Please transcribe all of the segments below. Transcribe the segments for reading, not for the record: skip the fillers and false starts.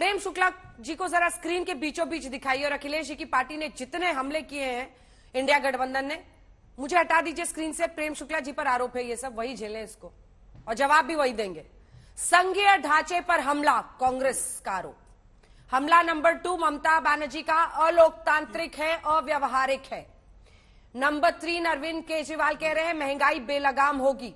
प्रेम शुक्ला जी को जरा स्क्रीन के बीचों बीच दिखाइए और अखिलेश जी की पार्टी ने जितने हमले किए हैं इंडिया गठबंधन ने, मुझे हटा दीजिए स्क्रीन से। प्रेम शुक्ला जी पर आरोप है, ये सब वही झेलें इसको और जवाब भी वही देंगे। संघीय ढांचे पर हमला, कांग्रेस का आरोप। हमला नंबर 2 ममता बनर्जी का अलोकतांत्रिक है, अव्यवहारिक है। नंबर 3 अरविंद केजरीवाल कह रहे हैं महंगाई बेलगाम होगी।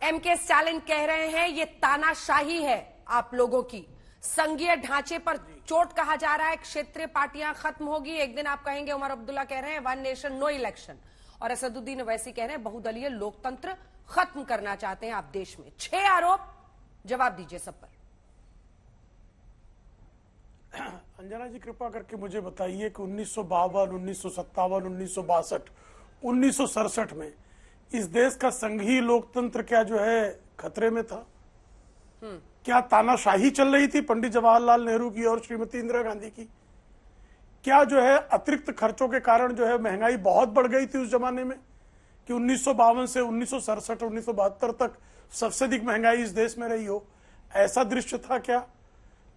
एमके स्टालिन कह रहे हैं ये तानाशाही है आप लोगों की। संघीय ढांचे पर चोट कहा जा रहा है, क्षेत्रीय पार्टियां खत्म होगी। एक दिन आप कहेंगे, उमर अब्दुल्ला कह रहे हैं 1 नेशन नो इलेक्शन, और असदुद्दीन ओवैसी कह रहे हैं बहुदलीय लोकतंत्र खत्म करना चाहते हैं आप देश में। 6 आरोप, जवाब दीजिए सब पर। अंजना जी कृपा करके मुझे बताइए कि 1952, 1957, 1962, 1967 में इस देश का संघीय लोकतंत्र क्या जो है खतरे में था? क्या तानाशाही चल रही थी पंडित जवाहरलाल नेहरू की और श्रीमती इंदिरा गांधी की? क्या जो है अतिरिक्त खर्चों के कारण जो है महंगाई बहुत बढ़ गई थी उस जमाने में कि 1952 से 1967, 1972 तक सबसे अधिक महंगाई इस देश में रही हो? ऐसा दृश्य था क्या?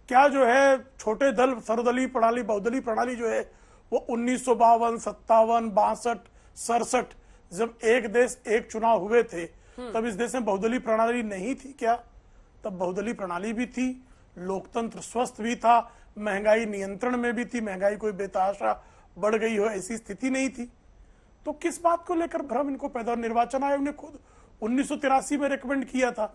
क्या जो है छोटे दल सर्वदलीय प्रणाली, बहुदलीय प्रणाली जो है वो 1952, 57, 62, 67 जब एक देश एक चुनाव हुए थे तब इस देश में बहुदलीय प्रणाली नहीं थी क्या? तब बहुदलीय प्रणाली भी थी, लोकतंत्र स्वस्थ भी था, महंगाई नियंत्रण में भी थी, महंगाई कोई बेतहाशा बढ़ गई हो ऐसी स्थिति नहीं थी। तो किस बात को लेकर भ्रम इनको पैदा? निर्वाचन आयोग ने खुद 1983 में रेकमेंड किया था,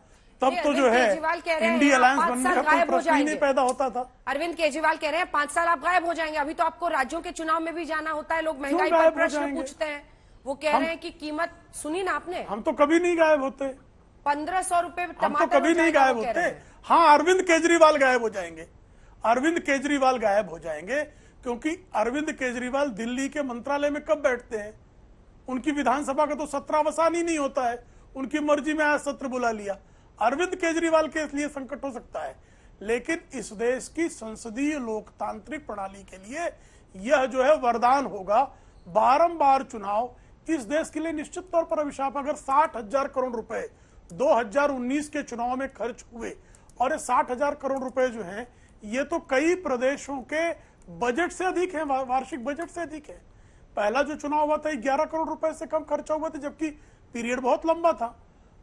तब तो जो है इंडिया अलायंस बनने का कोई प्रश्न ही नहीं पैदा होता था। अरविंद केजरीवाल कह रहे हैं 5 साल आप गायब हो जाएंगे। अभी तो आपको राज्यों के चुनाव में भी जाना होता है, लोग महंगाई पर प्रश्न पूछते हैं। वो कह रहे हैं कि कीमत सुनी ना आपने? हम तो कभी नहीं गायब होते। 1500 रुपए हम तो कभी नहीं गायब होते। हाँ, अरविंद केजरीवाल गायब हो जाएंगे, अरविंद केजरीवाल गायब हो जाएंगे, क्योंकि अरविंद केजरीवाल दिल्ली के मंत्रालय में कब बैठते हैं? उनकी विधानसभा का तो सत्रावसान ही नहीं होता है, उनकी मर्जी में आज सत्र बुला लिया। अरविंद केजरीवाल के लिए संकट हो सकता है, लेकिन इस देश की संसदीय लोकतांत्रिक प्रणाली के लिए यह जो है वरदान होगा। बारंबार चुनाव इस देश के लिए निश्चित तौर पर अभिशाप। अगर 60,000 करोड़ रुपए 2019 के चुनाव में खर्च हुए और ये 60,000 करोड़ रुपए जो हैं ये तो कई प्रदेशों के बजट से अधिक है, वार्षिक बजट से अधिक है। पहला जो चुनाव हुआ था 11 करोड़ रुपए से कम खर्चा हुआ था, जबकि पीरियड बहुत लंबा था।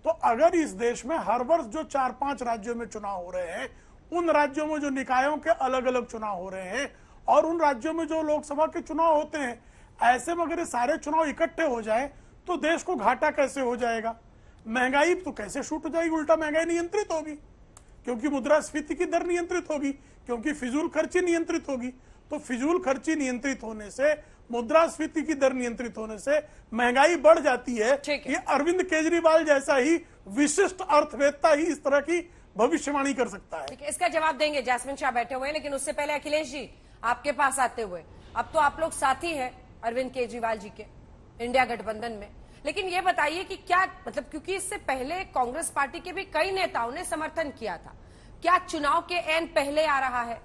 तो अगर इस देश में हर वर्ष जो 4-5 राज्यों में चुनाव हो रहे हैं, उन राज्यों में जो निकायों के अलग अलग चुनाव हो रहे हैं और उन राज्यों में जो लोकसभा के चुनाव होते हैं, ऐसे में अगर ये सारे चुनाव इकट्ठे हो जाए तो देश को घाटा कैसे हो जाएगा? महंगाई तो कैसे शूट हो जाएगी? उल्टा महंगाई नियंत्रित होगी, क्योंकि मुद्रास्फीति की दर नियंत्रित होगी, क्योंकि फिजूल खर्ची नियंत्रित होगी। तो फिजूल खर्ची नियंत्रित होने से, मुद्रास्फीति की दर नियंत्रित होने से महंगाई बढ़ जाती है। ये अरविंद केजरीवाल जैसा ही विशिष्ट अर्थवेत्ता ही इस तरह की भविष्यवाणी कर सकता है। इसका जवाब देंगे, जैस्मिन शाह बैठे हुए हैं, लेकिन उससे पहले अखिलेश जी आपके पास आते हुए, अब तो आप लोग साथी हैं अरविंद केजरीवाल जी के इंडिया गठबंधन में, लेकिन ये बताइए कि क्या मतलब, क्योंकि इससे पहले कांग्रेस पार्टी के भी कई नेताओं ने समर्थन किया था, क्या चुनाव के एन पहले आ रहा है?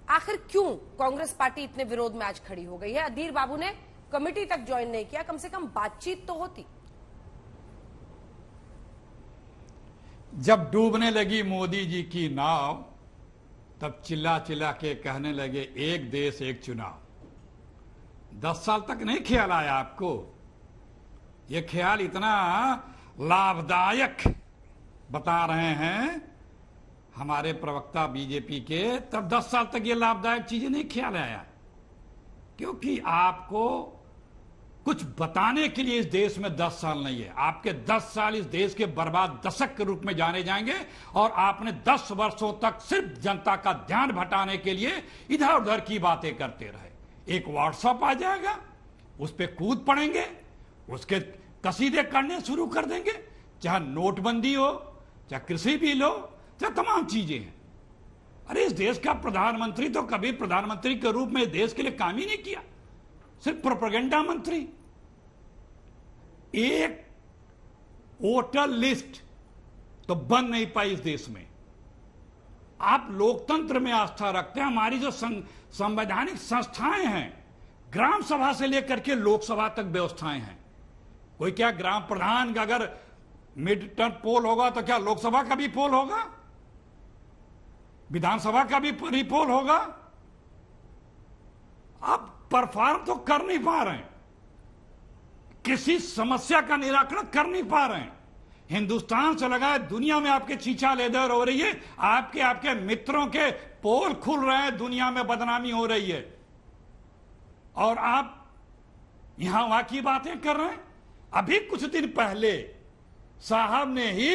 आखिर क्यों कांग्रेस पार्टी इतने विरोध में आज खड़ी हो गई है? अधीर बाबू ने कमेटी तक ज्वाइन नहीं किया, कम से कम बातचीत तो होती। जब डूबने लगी मोदी जी की नाव, तब चिल्ला चिल्ला के कहने लगे एक देश एक चुनाव। 10 साल तक नहीं ख्याल आया आपको? ये ख्याल इतना लाभदायक बता रहे हैं हमारे प्रवक्ता बीजेपी के, तब 10 साल तक ये लाभदायक चीजें नहीं ख्याल आया, क्योंकि आपको कुछ बताने के लिए इस देश में 10 साल नहीं है। आपके 10 साल इस देश के बर्बाद दशक के रूप में जाने जाएंगे, और आपने 10 वर्षों तक सिर्फ जनता का ध्यान भटाने के लिए इधर उधर की बातें करते रहे। एक व्हाट्सएप आ जाएगा, उस पर कूद पड़ेंगे, उसके कसीदे करने शुरू कर देंगे, चाहे नोटबंदी हो, चाहे कृषि बिल हो, चाहे तमाम चीजें हैं। अरे इस देश का प्रधानमंत्री तो कभी प्रधानमंत्री के रूप में देश के लिए काम ही नहीं किया, सिर्फ प्रोपेगेंडा मंत्री। एक वोटर लिस्ट तो बन नहीं पाई इस देश में। आप लोकतंत्र में आस्था रखते हैं। हमारी जो संवैधानिक संस्थाएं हैं, ग्राम सभा से लेकर के लोकसभा तक व्यवस्थाएं हैं। कोई क्या ग्राम प्रधान का अगर मिड टर्म पोल होगा तो क्या लोकसभा का भी पोल होगा? विधानसभा का भी रिपोल होगा। आप परफॉर्म तो कर नहीं पा रहे हैं, किसी समस्या का निराकरण कर नहीं पा रहे हैं। हिंदुस्तान से लगा है दुनिया में आपके चीचा लेदर हो रही है, आपके मित्रों के पोल खुल रहे हैं, दुनिया में बदनामी हो रही है, और आप यहां वहां की बातें कर रहे हैं। अभी कुछ दिन पहले साहब ने ही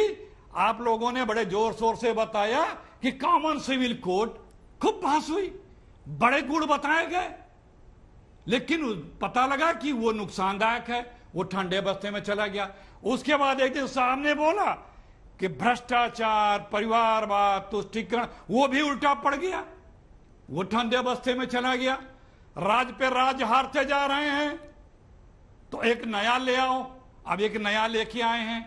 आप लोगों ने बड़े जोर शोर से बताया कि कॉमन सिविल कोड, खूब बहस हुई, बड़े गुण बताए गए, लेकिन पता लगा कि वो नुकसानदायक है, वो ठंडे बस्ते में चला गया। उसके बाद एक दिन साहब ने बोला कि भ्रष्टाचार, परिवारवाद, तुष्टीकरण, वो भी उल्टा पड़ गया, वो ठंडे बस्ते में चला गया। राज पे राज हारते जा रहे हैं, तो एक नया ले आओ। अब एक नया लेके आए हैं,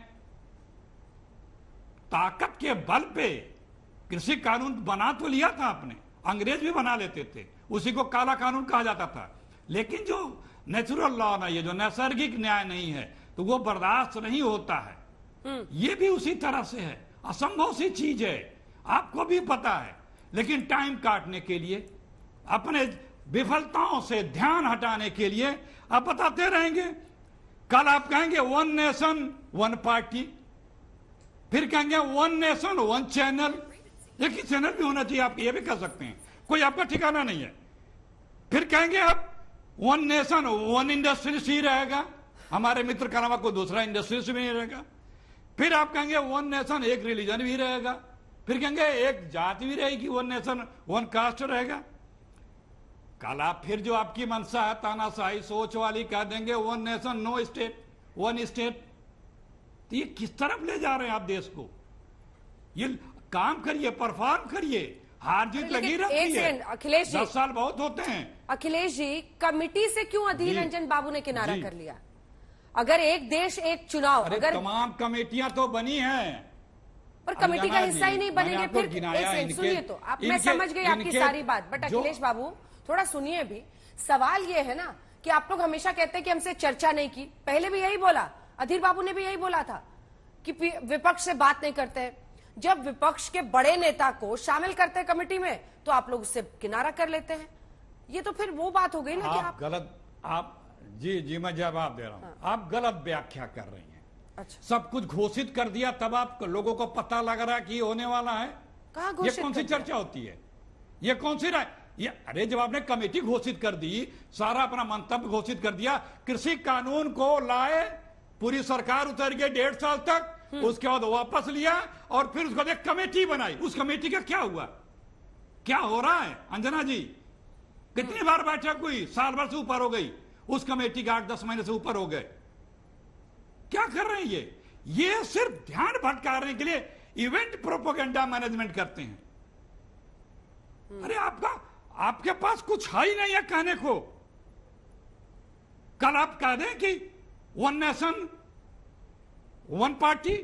ताकत के बल पे कृषि कानून बना तो लिया था आपने, अंग्रेज भी बना लेते थे, उसी को काला कानून कहा जाता था। लेकिन जो नेचुरल लॉ ना, ये जो नैसर्गिक न्याय नहीं है, तो वो बर्दाश्त नहीं होता है। ये भी उसी तरह से है, असंभव सी चीज है, आपको भी पता है। लेकिन टाइम काटने के लिए, अपने विफलताओं से ध्यान हटाने के लिए आप बताते रहेंगे। कल आप कहेंगे वन नेशन वन पार्टी, फिर कहेंगे वन नेशन वन चैनल, एक ही चैनल भी होना चाहिए, आप ये भी कह सकते हैं, कोई आपका ठिकाना नहीं है। फिर कहेंगे आप वन नेशन वन इंडस्ट्रीज ही रहेगा, हमारे मित्र का नाम कोई दूसरा इंडस्ट्रीज भी नहीं रहेगा। फिर आप कहेंगे वन नेशन एक रिलीजन भी रहेगा, फिर कहेंगे एक जाति भी रहेगी, वन नेशन वन कास्ट रहेगा। कल आप फिर जो आपकी मंशा है तानाशाही सोच वाली, कह देंगे one nation no state one state. तो ये किस तरफ ले जा रहे हैं आप देश को? ये काम करिए, परफॉर्म करिए, हार जीत लगी रहती है। अखिलेश जी, 10 साल बहुत होते हैं। अखिलेश जी, कमिटी से क्यों अधीर रंजन बाबू ने किनारा कर लिया? अगर एक देश एक चुनाव, अगर तमाम कमेटियां तो बनी हैं, पर कमेटी का हिस्सा ही नहीं बनेंगे, फिर सुनिए तो आप, मैं समझ गई आपकी सारी बात, बट अखिलेश बाबू थोड़ा सुनिए भी। सवाल ये है ना कि आप लोग हमेशा कहते हैं कि हमसे चर्चा नहीं की, पहले भी यही बोला, अधीर बाबू ने भी यही बोला था कि विपक्ष से बात नहीं करते। जब विपक्ष के बड़े नेता को शामिल करते हैं कमेटी में, तो आप लोग उससे किनारा कर लेते हैं। ये तो फिर वो बात हो गई ना कि आप गलत, आप जी मैं जवाब दे रहा हूं, आप गलत व्याख्या कर रही हैं। अच्छा, सब कुछ घोषित कर दिया, तब आप लोगों को पता लग रहा है कि होने वाला है। कहाँ ये घोषित कौन सी कर दिया? चर्चा होती है? ये कौन सी राय? ये अरे जब आपने कमेटी घोषित कर दी, सारा अपना मंतव्य घोषित कर दिया, कृषि कानून को लाए, पूरी सरकार उतर गई 1.5 साल तक, उसके बाद वापस लिया, और फिर उसके बाद एक कमेटी बनाई। उस कमेटी का क्या हुआ? क्या हो रहा है अंजना जी? कितनी बार बैठक हुई? साल भर से ऊपर हो गई, उस कमेटी का 8-10 महीने से ऊपर हो गए। क्या कर रहे हैं ये सिर्फ ध्यान भटकाने के लिए इवेंट प्रोपेगेंडा मैनेजमेंट करते हैं। अरे आपके पास कुछ है ही नहीं है कहने को। कल आप कह दें कि वन नेशन वन पार्टी,